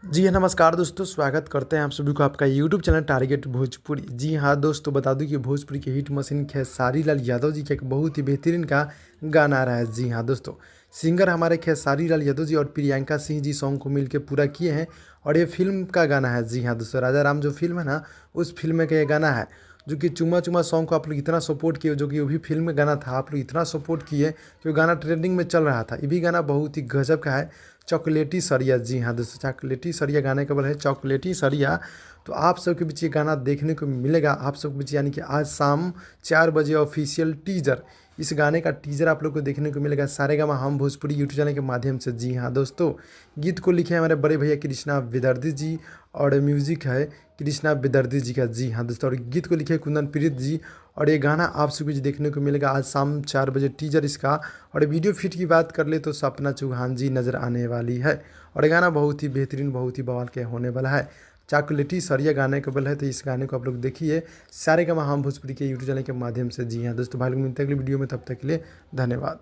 जी हाँ, नमस्कार दोस्तों, स्वागत करते हैं आप सभी को आपका यूट्यूब चैनल टारगेट भोजपुरी। जी हाँ दोस्तों, बता दूं कि भोजपुरी के हिट मशीन खेसारी लाल यादव जी का एक बहुत ही बेहतरीन का गाना आ रहा है। जी हाँ दोस्तों, सिंगर हमारे खेसारी लाल यादव जी और प्रियंका सिंह जी सॉन्ग को मिलकर पूरा किए हैं और ये फिल्म का गाना है। जी हाँ दोस्तों, राजा राम जो फिल्म है ना, उस फिल्म में का ये गाना है। जो कि चुम्मा चुम्मा सॉन्ग को आप लोग इतना सपोर्ट किए, जो कि वो भी फिल्म में गाना था, आप लोग इतना सपोर्ट किए कि वो गाना ट्रेंडिंग में चल रहा था। ये भी गाना बहुत ही गजब का है, चॉकलेटी सरिया। जी हाँ दोस्तों, चॉकलेटी सरिया गाने का बोल है चॉकलेटी सरिया। तो आप सबके बीच ये गाना देखने को मिलेगा आप सबके बीच, यानी कि आज शाम 4 बजे ऑफिशियल टीजर, इस गाने का टीजर आप लोग को देखने को मिलेगा सारेगामा हम भोजपुरी यूट्यूब चैनल के माध्यम से। जी हाँ दोस्तों, गीत को लिखे हैं हमारे बड़े भैया कृष्णा विदर्दी जी और म्यूजिक है कृष्णा विदर्दी जी का। जी हाँ दोस्तों, और गीत को लिखे कुंदन प्रीत जी और ये गाना आप सभी को देखने को मिलेगा आज शाम 4 बजे टीजर इसका। और वीडियो फिट की बात कर ले तो सपना चौहान जी नज़र आने वाली है और ये गाना बहुत ही बेहतरीन, बहुत ही बवाल के होने वाला है। चॉकलेटी सरिया गाने का बल है, तो इस गाने को आप लोग देखिए सारेगामा हम भोजपुरी के यूट्यूब चैनल के माध्यम से। जी हाँ दोस्तों, भाई लोग मिलते हैं अगली वीडियो में, तब तक के लिए धन्यवाद।